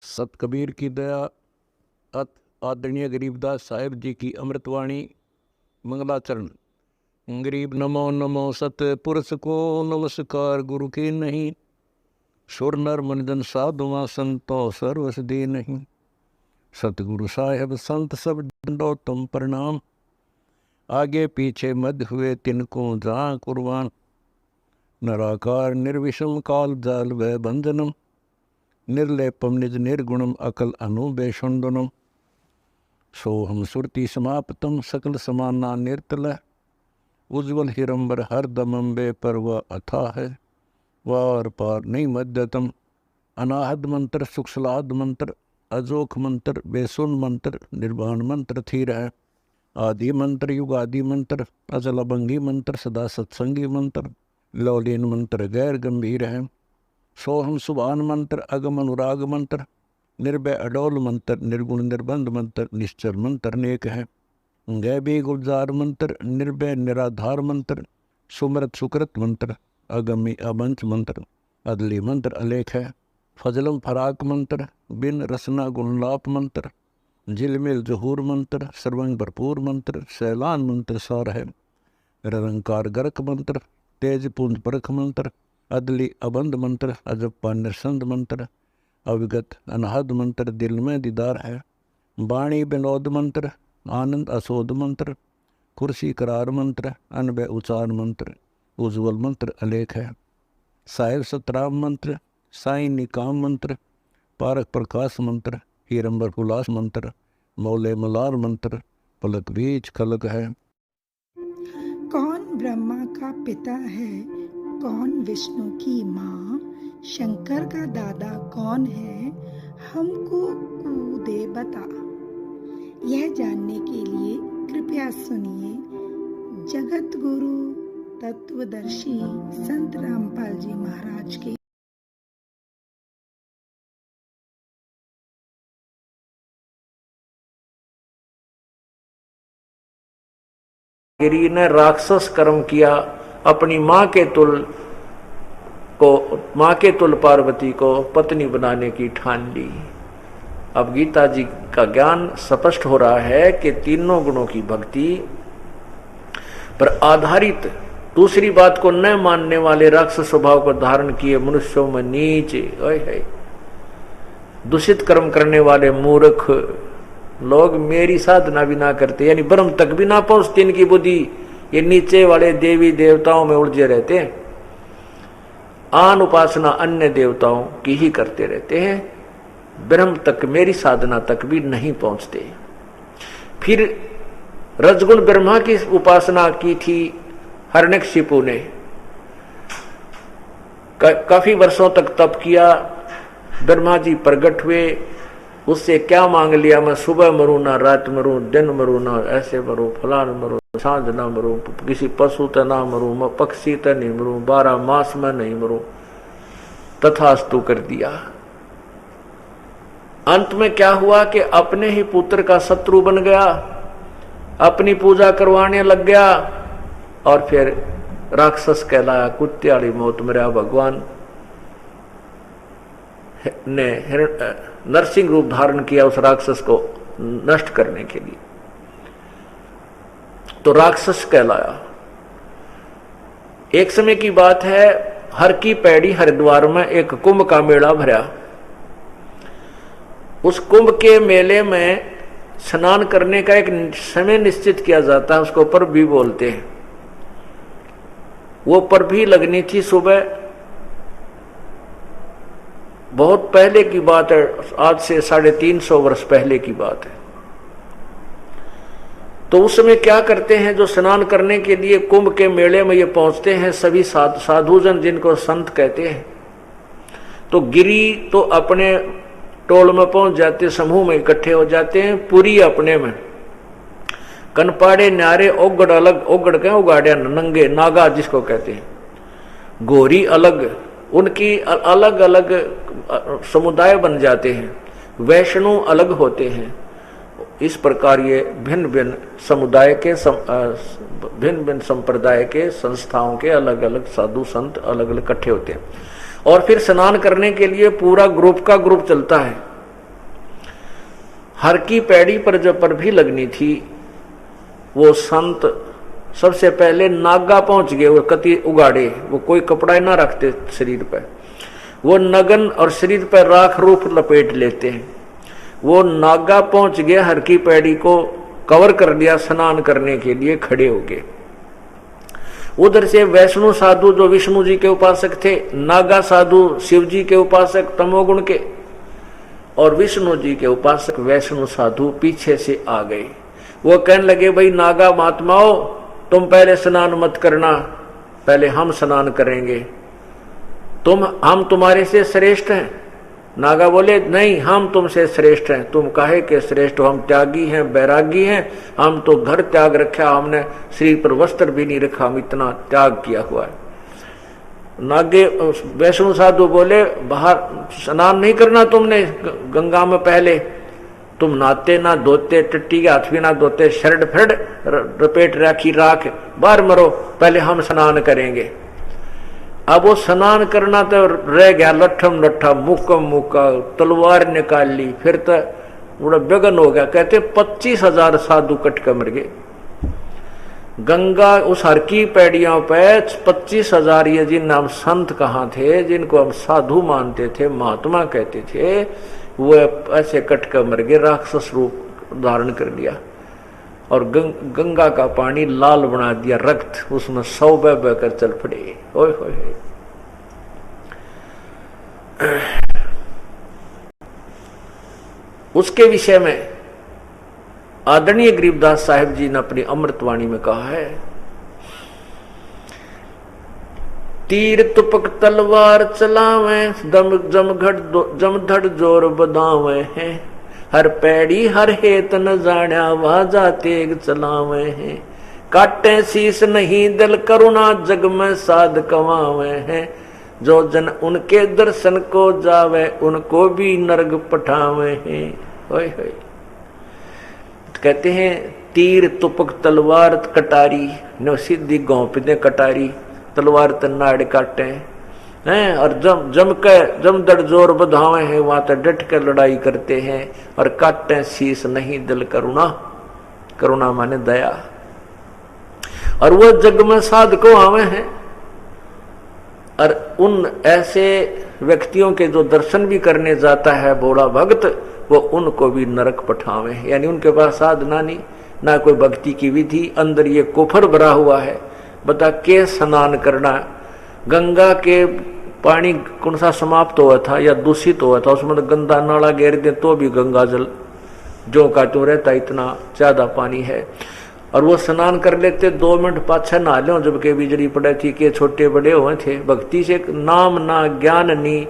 सत कबीर की दया अत आदरणीय गरीबदास साहिब जी की अमृतवाणी मंगलाचरण। गरीब नमो नमो सत पुरुष को नमस्कार गुरु की नहीं, सुर नर मनजन साधुआ संतो सर्वस दी नहीं। सतगुरु साहेब संत सब दंडो तुम प्रणाम, आगे पीछे मध्य हुए तिनको जहाँ कुर्बान। नराकार निर्विषम काल जाल व बंधनम, निर्लेपम निज निर्गुणम अकल अनुबेषुंडनम। सोहम सुरति समाप्तम सकल समाना निर्तल, उज्ज्वल हिरंबर हर दमम बे पर वह अथा है। वार पार नहीं मध्यतम, अनाहद मंत्र सुखसलाद मंत्र, अजोख मंत्र बेसुन मंत्र, निर्वाण मंत्र थीर है। आदि मंत्र युगादि मंत्र, अजल अभंगी मंत्र, सदा सत्संगी मंत्र, लौलीन मंत्र गैर गंभीर है। सोहम सुभान मंत्र अगम अनुराग मंत्र, निर्भय अडोल मंत्र, निर्गुण निर्बंध मंत्र, निश्चर मंत्र नेक है। गैबी गुलजार मंत्र, निर्भय निराधार मंत्र, सुमृत सुकृत मंत्र, अगमी अबंच मंत्र, अदली मंत्र अलेख है। फजलम फराक मंत्र, बिन रसना गुणलाप मंत्र, झिलमिल जहूर मंत्र, सर्वंग भरपूर मंत्र, सैलान मंत्र सार है। निरंकार गर्क मंत्र, तेज पुंज परख मंत्र, अदली अबंध मंत्र, अजप्पा निरसंद मंत्र, अविगत अनहद मंत्र, दिल में दीदार है। वाणी विनोद मंत्र, आनंद असोद मंत्र, कुर्सी करार मंत्र, अनबय उचार मंत्र, उज्ज्वल मंत्र अलेख है। साहिब सतराम मंत्र, साई निकाम मंत्र, पारक प्रकाश मंत्र, हीरंबर पुलास मंत्र, मौले मलार मंत्र, पलक बीच खलक है। कौन ब्रह्मा का पिता है, कौन विष्णु की माँ, शंकर का दादा कौन है, हमको कूदे बता। यह जानने के लिए कृपया सुनिए जगत गुरु तत्वदर्शी संत रामपाल जी महाराज के गिरी ने राक्षस कर्म किया, अपनी माँ के तुल पार्वती को पत्नी बनाने की ठान ली। अब गीता जी का ज्ञान स्पष्ट हो रहा है कि तीनों गुणों की भक्ति पर आधारित, दूसरी बात को न मानने वाले राक्षस स्वभाव को धारण किए मनुष्यों में नीचे दूषित कर्म करने वाले मूर्ख लोग मेरी साधना भी ना करते, यानी ब्रह्म तक भी ना पहुंचते, इनकी बुद्धि ये नीचे वाले देवी देवताओं में उलझे रहते हैं, आन उपासना अन्य देवताओं की ही करते रहते हैं, ब्रह्म तक मेरी साधना तक भी नहीं पहुंचते। फिर रजगुण ब्रह्मा की उपासना की थी हिरण्यकशिपु ने, काफी वर्षों तक तप किया, ब्रह्मा जी प्रकट हुए, उससे क्या मांग लिया, मैं सुबह मरूं ना रात मरूं, दिन मरूं ना ऐसे मरूं, फलान मरूं, सांझ ना मरूं, किसी पशु त ना मरूं, मैं पक्षी त नहीं मरूं, 12 मास में नहीं मरूं, तथास्तु कर दिया। अंत में क्या हुआ कि अपने ही पुत्र का शत्रु बन गया, अपनी पूजा करवाने लग गया और फिर राक्षस कहलाया, कुत्ते वाली मौत मरा। भगवान ने नरसिंह रूप धारण किया उस राक्षस को नष्ट करने के लिए, तो राक्षस कहलाया। एक समय की बात है, हर की पैड़ी हरिद्वार में एक कुंभ का मेला भरा। उस कुंभ के मेले में स्नान करने का एक समय निश्चित किया जाता है, उसको पर्व भी बोलते हैं। वो पर्व भी लगनी थी सुबह, बहुत पहले की बात है, आज से 350 वर्ष पहले की बात है। तो उस समय क्या करते हैं, जो स्नान करने के लिए कुंभ के मेले में ये पहुंचते हैं, सभी साधुजन जिनको संत कहते हैं, तो गिरी तो अपने टोल में पहुंच जाते, समूह में इकट्ठे हो जाते हैं, पूरी अपने में, कनपाड़े न्यारे ओगड़ अलग, ओगड़ के उगाड़िया नंगे नागा जिसको कहते हैं, गोरी अलग, उनकी अलग अलग समुदाय बन जाते हैं, वैष्णव अलग होते हैं। इस प्रकार ये भिन्न भिन्न समुदाय के भिन्न भिन्न संप्रदाय के संस्थाओं के अलग अलग साधु संत अलग अलग इकट्ठे होते हैं। और फिर स्नान करने के लिए पूरा ग्रुप का ग्रुप चलता है, हर की पैड़ी पर जब पर भी लगनी थी, वो संत सबसे पहले नागा पहुंच गए। वो कति उगाड़े, वो कोई कपड़ा ना रखते शरीर पर, वो नगन और शरीर पर राख रूप लपेट लेते हैं। वो नागा पहुंच गया, हर की पैड़ी को कवर कर लिया, स्नान करने के लिए खड़े हो गए। उधर से वैष्णु साधु जो विष्णु जी के उपासक थे, नागा साधु शिव जी के उपासक तमोगुण के, और विष्णु जी के उपासक वैष्णु साधु पीछे से आ गए। वो कहने लगे, भाई नागा महात्माओं, तुम पहले स्नान मत करना, पहले हम स्नान करेंगे। हम तुम्हारे से श्रेष्ठ हैं। नागा बोले, नहीं, हम तुमसे श्रेष्ठ हैं। तुम काहे के श्रेष्ठ हो? हम त्यागी हैं, बैरागी हैं। हम तो घर त्याग रखा, हमने शरीर पर वस्त्र भी नहीं रखा, हम इतना त्याग किया हुआ है। नागे वैष्णु साधु बोले, बाहर स्नान नहीं करना तुमने गंगा में, पहले तुम नहाते ना धोते, टट्टी के हाथ भी ना धोते, शर्ट फर्ड रपेट राखी राख, बाहर मरो, पहले हम स्नान करेंगे। अब वो स्नान करना तो रह गया लट्ठम लट्ठा, मुक्कम मुक्का, तलवार निकाल ली, फिर तो बड़ा बेगन हो गया। कहते 25,000 साधु कट कर मर गए गंगा उस हर की पैड़ियों पे। 25,000 ये जिन नाम संत कहाँ थे, जिनको हम साधु मानते थे, महात्मा कहते थे, वो ऐसे कट कर मर गए, राक्षस रूप धारण कर लिया। और गंगा का पानी लाल बना दिया, रक्त उसमें 100 बह कर चल पड़े। ओए होए, उसके विषय में आदरणीय गरीबदास साहिब जी ने अपनी अमृतवाणी में कहा है, तीर तुपक तलवार चलावे, दम जमधड़ जोर बदावे हैं, हर पैड़ी हर हेत न जाण्या, वाजा तेग चलावे हैं, काटे शीस नहीं दिल करुणा, जग में साध कमावे हैं, जो जन उनके दर्शन को जावे, उनको भी नरक पठावे हैं। होय होय। कहते हैं तीर तुपक तलवार कटारी, न सीधी घोंप दे कटारी, तलवार तनाड़ काटे हैं, और जमदड़ जोर बधावे हैं, वहां तो डट कर लड़ाई करते हैं, और काटे शीस नहीं दिल करुणा, करुणा माने दया, और वो जग में साध को आवे हैं। और उन ऐसे व्यक्तियों के जो दर्शन भी करने जाता है बूढ़ा भक्त, वो उनको भी नरक पठावे, यानी उनके पास साधना नहीं, ना कोई भक्ति की विधि, अंदर ये कुफर भरा हुआ है। बता के स्नान करना, गंगा के पानी कौन सा समाप्त हुआ था या दूषित हुआ था, उसमें गंदा नाला घेर दे तो भी गंगा जल जो का त्यों रहता, इतना ज्यादा पानी है। और वो स्नान कर लेते, 2 मिनट पाछा नहा लो, जबकि बिजली पड़े थी के छोटे बड़े हुए थे, भक्ति से नाम ना ज्ञान नहीं,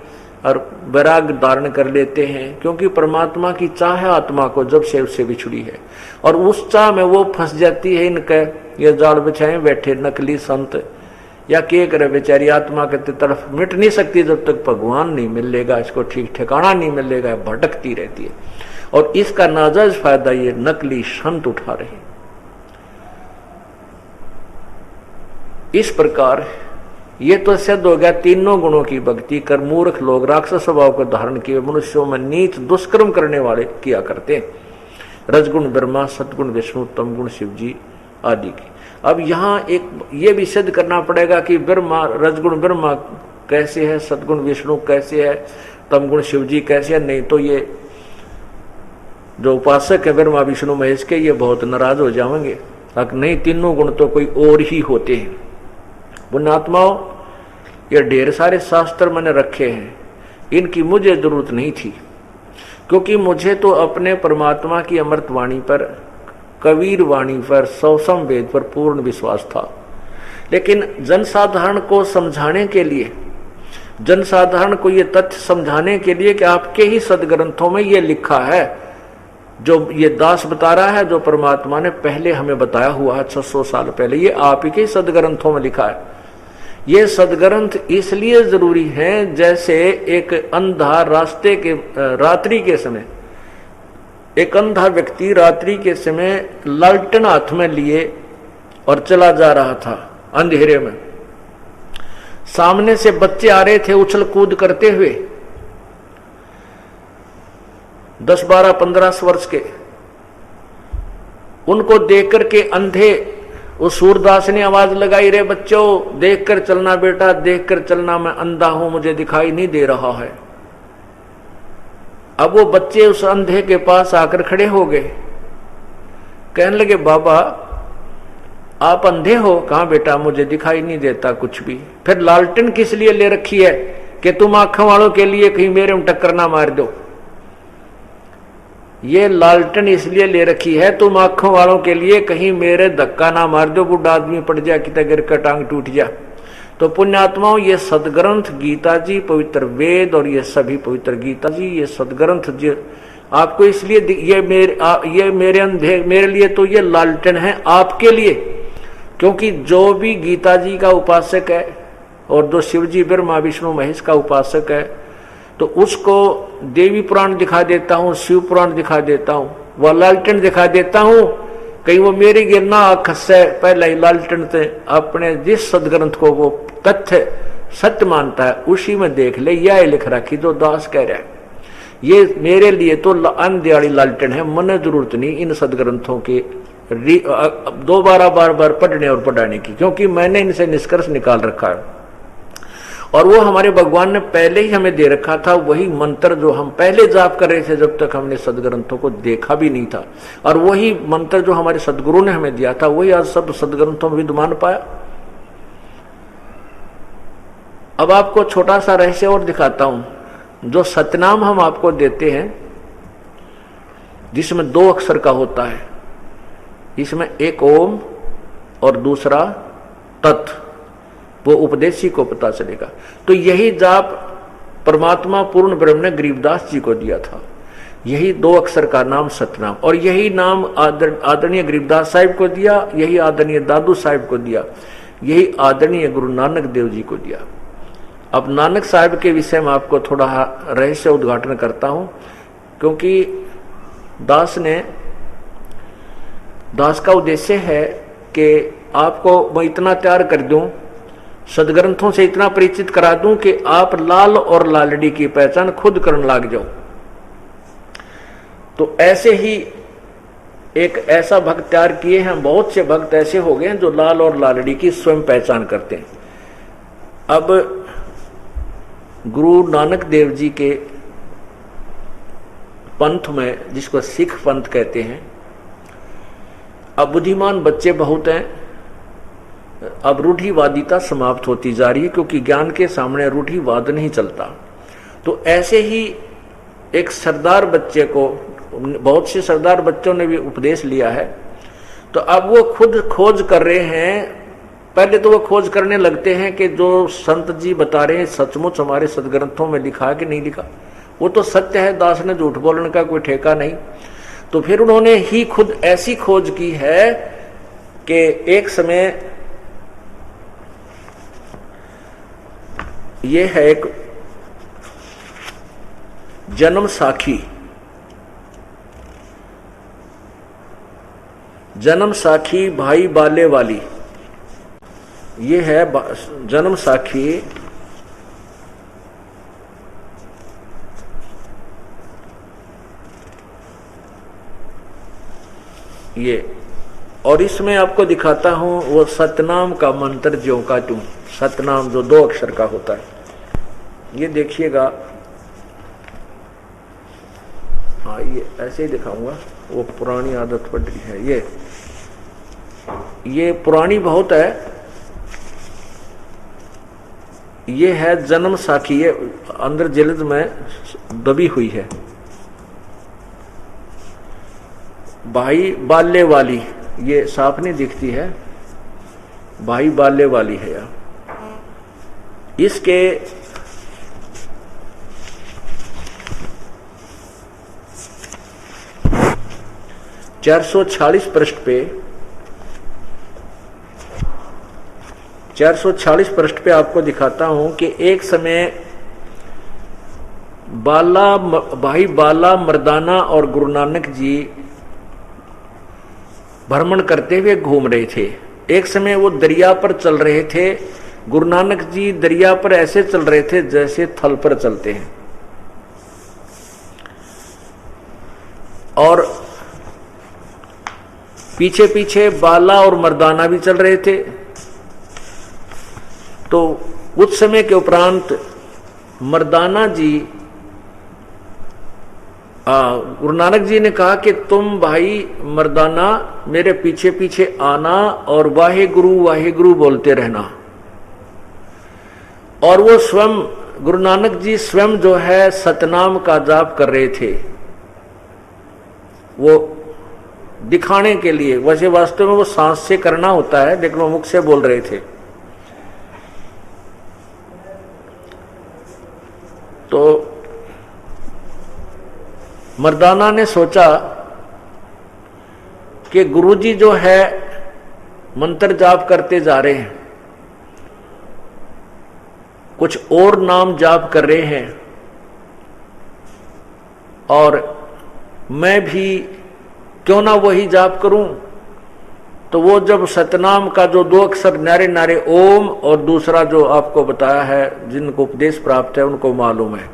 और वैराग धारण कर लेते हैं, क्योंकि परमात्मा की चाह है आत्मा को जब से उससे बिछुड़ी है, और उस चाह में वो फंस जाती है। इनके ये जाल बिछाए बैठे नकली संत, या के करे बेचारी आत्मा के तरफ मिट नहीं सकती जब तक भगवान नहीं मिलेगा, इसको ठीक ठिकाना नहीं मिलेगा, भटकती रहती है। और इसका नाजायज फायदा ये नकली संत उठा रहे हैं। इस प्रकार ये तो सिद्ध हो गया, तीनों गुणों की भक्ति कर मूर्ख लोग राक्षस स्वभाव को धारण किए मनुष्यों में नीच दुष्कर्म करने वाले किया करते हैं, रजगुण ब्रह्मा, सतगुण विष्णु, तमगुण शिव जी आदि की। अब यहाँ एक ये भी सिद्ध करना पड़ेगा कि ब्रह्मा, रजगुण ब्रह्मा कैसे है, सतगुण विष्णु कैसे है, तमगुण शिव जी कैसे है, नहीं तो ये जो उपासक है ब्रह्मा विष्णु महेश के, ये बहुत नाराज हो जाएंगे। नहीं, तीनों गुण तो कोई और ही होते हैं। पुण्यात्माओं, ये ढेर सारे शास्त्र मैंने रखे हैं, इनकी मुझे जरूरत नहीं थी, क्योंकि मुझे तो अपने परमात्मा की अमृत वाणी पर, कबीर वाणी पर, सौसम वेद पर पूर्ण विश्वास था। लेकिन जनसाधारण को समझाने के लिए, जनसाधारण को ये तथ्य समझाने के लिए कि आपके ही सदग्रंथों में ये लिखा है, जो ये दास बता रहा है, जो परमात्मा ने पहले हमें बताया हुआ है 600 साल पहले, ये आप ही के सदग्रंथों में लिखा है। ये सदग्रंथ इसलिए जरूरी है, जैसे एक अंधा रास्ते के रात्रि के समय, एक अंधा व्यक्ति रात्रि के समय लालटेन हाथ में लिए और चला जा रहा था अंधेरे में, सामने से बच्चे आ रहे थे उछल कूद करते हुए, 10, 12, 15 वर्ष के, उनको देख करके अंधे, उस सूरदास ने आवाज लगाई, रे बच्चों देख कर चलना बेटा, देख कर चलना, मैं अंधा हूं, मुझे दिखाई नहीं दे रहा है। अब वो बच्चे उस अंधे के पास आकर खड़े हो गए, कहने लगे बाबा आप अंधे हो? कहां बेटा, मुझे दिखाई नहीं देता कुछ भी। फिर लालटेन किस लिए ले रखी है कि तुम आंखों वालों के लिए कहीं मेरे में टक्कर ना मार दो। ये लालटेन इसलिए ले रखी है तुम आंखों वालों के लिए कहीं मेरे धक्का ना मार दो, बुढ़ा आदमी पड़ जा कि गिर का टांग टूट जा। तो पुण्यात्माओं, ये सदग्रंथ गीता जी, पवित्र वेद और ये सभी पवित्र गीता जी, ये सदग्रंथ जी आपको इसलिए ये मेरे अंधे, मेरे लिए तो ये लालटेन है, आपके लिए, क्योंकि जो भी गीता जी का उपासक है और जो शिव जी ब्रह्मा विष्णु महेश का उपासक है, तो उसको देवी पुराण दिखा देता हूँ, शिव पुराण दिखा देता हूँ, वह लालटेन दिखा देता हूँ, कहीं वो मेरी गिरना खस है। पहले ही लालटेन से अपने जिस सदग्रंथ को वो तथ्य सत्य मानता है उसी में देख ले, यह लिख रखी जो दास कह रहा है, ये मेरे लिए तो अंधियाड़ी लालटेन है, मन जरूरत नहीं इन सदग्रंथों के दोबारा बार बार पढ़ने और पढ़ाने की, क्योंकि मैंने इनसे निष्कर्ष निकाल रखा है। और वो हमारे भगवान ने पहले ही हमें दे रखा था, वही मंत्र जो हम पहले जाप कर रहे थे जब तक हमने सदग्रंथों को देखा भी नहीं था, और वही मंत्र जो हमारे सदगुरु ने हमें दिया था वही आज सब सदग्रंथों में विद्यमान पाया। अब आपको छोटा सा रहस्य और दिखाता हूं। जो सतनाम हम आपको देते हैं, जिसमें 2 अक्षर का होता है, इसमें एक ओम और दूसरा तत्, वो उपदेशी को पता चलेगा। तो यही जाप परमात्मा पूर्ण ब्रह्म ने गरीबदास जी को दिया था, यही 2 अक्षर का नाम सतनाम, और यही नाम आदरणीय गरीबदास साहिब को दिया, यही आदरणीय दादू साहिब को दिया, यही आदरणीय गुरु नानक देव जी को दिया। अब नानक साहिब के विषय में आपको थोड़ा रहस्य उद्घाटन करता हूं, क्योंकि दास का उद्देश्य है कि आपको मैं इतना तैयार कर दूं, सदग्रंथों से इतना परिचित करा दूं कि आप लाल और लालड़ी की पहचान खुद करने लग जाओ। तो ऐसे ही एक ऐसा भक्त तैयार किए हैं, बहुत से भक्त ऐसे हो गए हैं जो लाल और लालड़ी की स्वयं पहचान करते हैं। अब गुरु नानक देव जी के पंथ में, जिसको सिख पंथ कहते हैं, अब बुद्धिमान बच्चे बहुत हैं, अब रूढ़िवादिता समाप्त होती जा रही है, क्योंकि ज्ञान के सामने रूढ़िवाद नहीं चलता। तो ऐसे ही एक सरदार बच्चे को, बहुत से सरदार बच्चों ने भी उपदेश लिया है, तो अब वो खुद खोज कर रहे हैं। पहले तो वो खोज करने लगते हैं कि जो संत जी बता रहे हैं सचमुच हमारे सदग्रंथों में लिखा है कि नहीं लिखा। वो तो सत्य है, दास ने झूठ बोलने का कोई ठेका नहीं। तो फिर उन्होंने ही खुद ऐसी खोज की है कि एक समय ये है एक जन्म साखी भाई बाले वाली, ये है जन्म साखी। ये, और इसमें आपको दिखाता हूं वो सतनाम का मंत्र ज्यों का त्यों, सतनाम जो 2 अक्षर का होता है। ये देखिएगा, हाँ ये ऐसे ही दिखाऊंगा, वो पुरानी आदत पड़ रही है। ये पुरानी बहुत है। ये है जन्म साखी, ये अंदर जिल्द में दबी हुई है। भाई बाल्य वाली, ये साफ नहीं दिखती है, भाई बाल्य वाली है यार। इसके 446 पृष्ठ पे 446 पृष्ठ पे आपको दिखाता हूं कि एक समय भाई बाला मर्दाना और गुरु नानक जी भ्रमण करते हुए घूम रहे थे। एक समय वो दरिया पर चल रहे थे। गुरु नानक जी दरिया पर ऐसे चल रहे थे जैसे थल पर चलते हैं। और पीछे पीछे बाला और मर्दाना भी चल रहे थे। तो कुछ समय के उपरांत मर्दाना जी, गुरु नानक जी ने कहा कि तुम भाई मर्दाना मेरे पीछे पीछे आना और वाहेगुरु बोलते रहना। और वो स्वयं गुरु नानक जी स्वयं जो है सतनाम का जाप कर रहे थे, वो दिखाने के लिए। वैसे वास्तव में वो सांस से करना होता है, लेकिन वो मुख से बोल रहे थे। तो मर्दाना ने सोचा कि गुरुजी जो है मंत्र जाप करते जा रहे हैं, कुछ और नाम जाप कर रहे हैं, और मैं भी क्यों ना वही जाप करूं। तो वो जब सतनाम का जो 2 अक्षर नारे नारे ओम और दूसरा जो आपको बताया है, जिनको उपदेश प्राप्त है उनको मालूम है,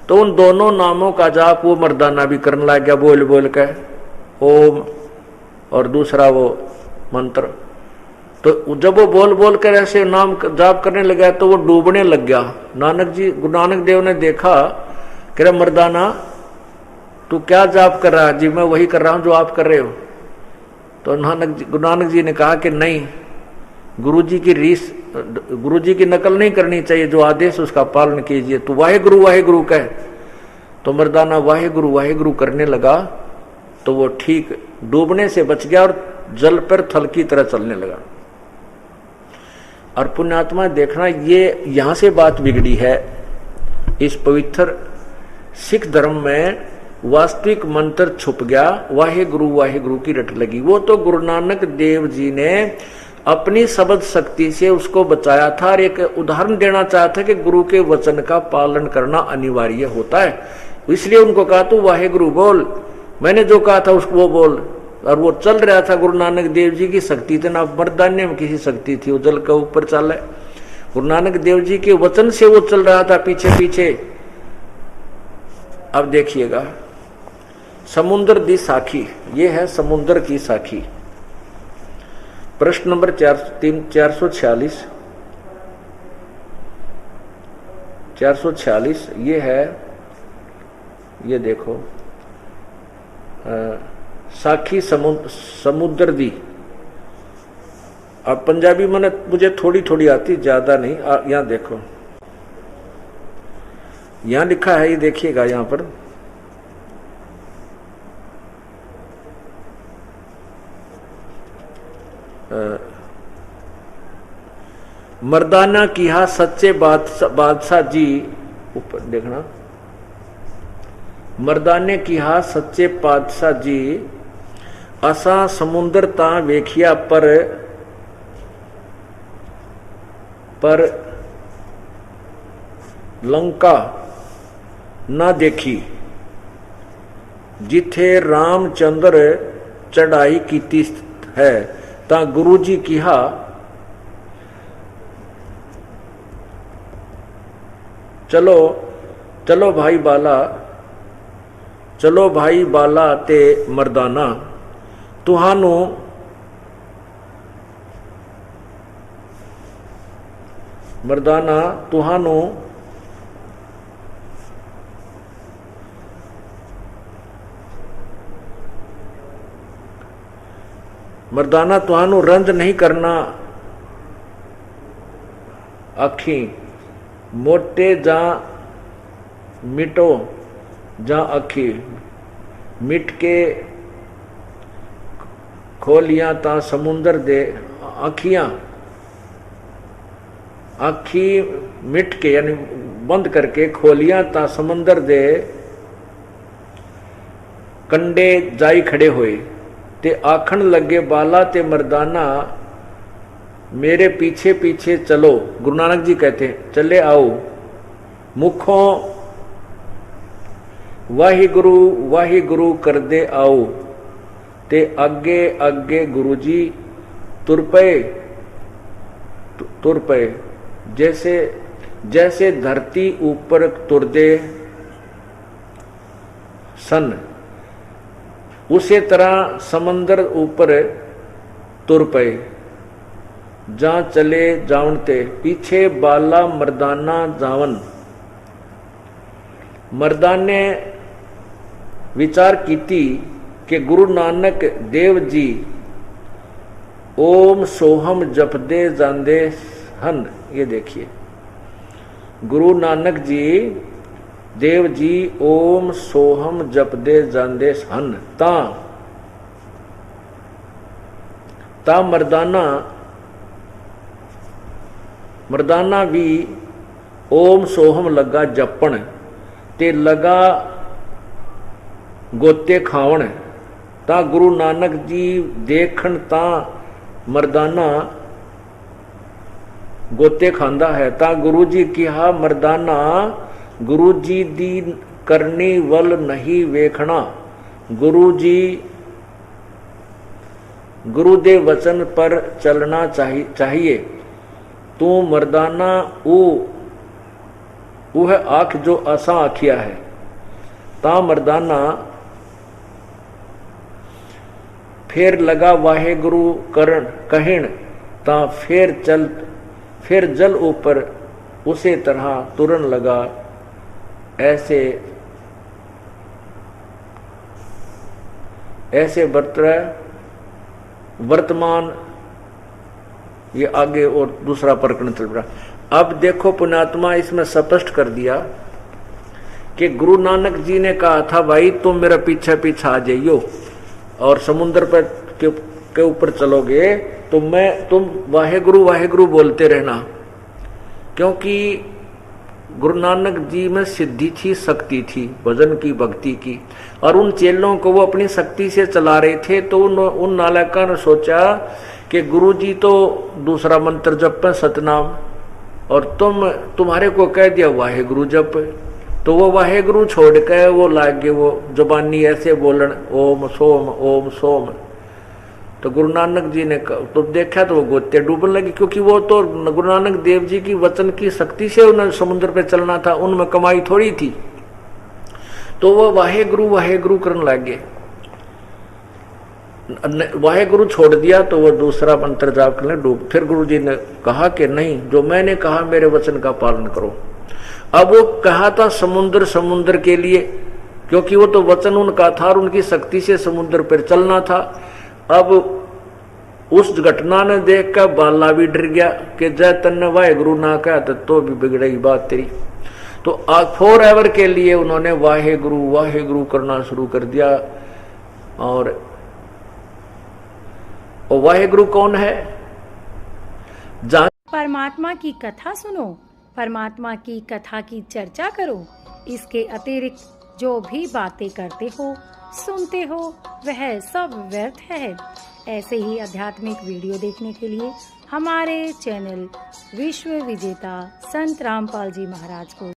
तो उन दोनों नामों का जाप वो मर्दाना भी करने लग गया, बोल बोल के ओम और दूसरा वो मंत्र। तो जब वो बोल बोल कर ऐसे नाम जाप करने लगा तो वो डूबने लग गया। गुरु नानक देव ने देखा कि मर्दाना तू क्या जाप कर रहा है? जी मैं वही कर रहा हूं जो आप कर रहे हो। तो गुरु नानक जी ने कहा कि नहीं, गुरुजी की नकल नहीं करनी चाहिए, जो आदेश उसका पालन कीजिए। तो वाहेगुरु कहे। तो मर्दाना वाहेगुरु करने लगा, तो वो ठीक डूबने से बच गया और जल पर थल की तरह चलने लगा। और पुण्यात्मा देखना, ये यहां से बात बिगड़ी है। इस पवित्र सिख धर्म में वास्तविक मंत्र छुप गया, वाहेगुरु की रट लगी। वो तो गुरु नानक देव जी ने अपनी शब्द शक्ति से उसको बचाया था, और एक उदाहरण देना चाहता था कि गुरु के वचन का पालन करना अनिवार्य होता है। इसलिए उनको कहा तू वाहेगुरु बोल, मैंने जो कहा था उसको वो बोल। और वो चल रहा था, गुरु नानक देव जी की शक्ति थी ना मर्दान्य में किसी शक्ति थी, वो जल के ऊपर चल है। गुरु नानक देव जी के वचन से वो चल रहा था पीछे पीछे। अब देखिएगा, समुद्र दी साखी, ये है समुद्र की साखी। प्रश्न नंबर 446 ये है, ये देखो, साखी समुद्र दी। अब पंजाबी मैंने मुझे थोड़ी थोड़ी आती, ज्यादा नहीं। यहां देखो, यहां लिखा है, ये देखिएगा यहां पर, मर्दाना किहा सच्चे बादशाह जी, ऊपर देखना, मर्दाने किहा सच्चे बादशाह जी, असा समुंदर ता वेखिया पर लंका ना देखी, जिथे रामचंद्र चढ़ाई कीती है। ता गुरु जी किहा चलो भाई बाला, चलो भाई बाला ते मर्दाना, तुहानू मर्दाना तुहानू मर्दाना तुहानू रंज नहीं करना आखी, मोटे जा मिटो जा आखी, मिट के खोलियां ता समुंदर दे आखियां, आखी मिट के यानी बंद करके खोलियां ता समुंदर दे कंडे जाई खड़े होए, ते आखन लगे बाला ते मर्दाना मेरे पीछे पीछे चलो। गुरु नानक जी कहते हैं चले आओ, मुखों वाहिगुरु कर दे आओ, ते आगे आगे गुरु जी तुर पे जैसे धरती ऊपर तुर दे सन, उसी तरह समंदर ऊपर तुर पे, जहां चले जावनते पीछे बाला मर्दाना जावन। मर्दान ने विचार कीती कि गुरु नानक देव जी ओम सोहम जपदे जांदे हन। ये देखिए, गुरु नानक जी देव जी ओम सोहम जपदे जांदे हन। ता मर्दाना भी ओम सोहम लगा जपण ते लगा गोते खावण। ता गुरु नानक जी देखण ता मर्दाना गोते खांदा है। ता गुरु जी कहा मर्दाना गुरु जी दी करनी वल नहीं वेखना। गुरु जी गुरु दे वचन पर चलना चाहिए। तू मर्दाना वह आंख जो असा आखिया है। ता मर्दाना फिर लगा वाहे गुरु करण कहिण। ता फिर जल ऊपर उसे तरह तुरन लगा। ऐसे वर्तमान ये आगे और दूसरा प्रकरण चल रहा। अब देखो पुण्यात्मा इसमें स्पष्ट कर दिया कि गुरु नानक जी ने कहा था भाई तुम मेरा पीछे पीछे आ जाइयो और समुद्र पर के ऊपर चलोगे तो तुम वाहेगुरु बोलते रहना, क्योंकि गुरु नानक जी में सिद्धि थी, शक्ति थी, भजन की, भक्ति की, और उन चेलों को वो अपनी शक्ति से चला रहे थे। तो उन नालायकों ने सोचा कि गुरु जी तो दूसरा मंत्र जप पे सतनाम, और तुम्हारे को कह दिया वाहेगुरु जप। तो वो वाहेगुरु छोड़ के वो लागे वो जुबानी ऐसे बोलन ओम सोम ओम सोम। तो गुरु नानक जी ने तो देखा तो वो गोते डूबने लगी, क्योंकि वो तो गुरु नानक देव जी की वचन की शक्ति से उन्हें समुद्र पे चलना था, उनमें कमाई थोड़ी थी। तो वो वाहेगुरु करने लगे। वाहेगुरु छोड़ दिया तो वो दूसरा मंत्र जाप करने डूब। फिर गुरु जी ने कहा कि नहीं, जो मैंने कहा मेरे वचन का पालन करो। अब वो कहा था समुद्र के लिए, क्योंकि वो तो वचन उनका था और उनकी शक्ति से समुद्र पर चलना था। अब उस घटना ने देख कर बाला भी डर गया कि जय तन्ने वाहेगुरु ना कहा तो भी बिगड़ेगी बात तेरी। तो फॉर एवर के लिए उन्होंने वाहेगुरु करना शुरू कर दिया। और वाहेगुरु कौन है? परमात्मा की कथा सुनो, परमात्मा की कथा की चर्चा करो। इसके अतिरिक्त जो भी बातें करते हो, सुनते हो, वह सब व्यर्थ है। ऐसे ही आध्यात्मिक वीडियो देखने के लिए हमारे चैनल विश्व विजेता संत रामपाल जी महाराज को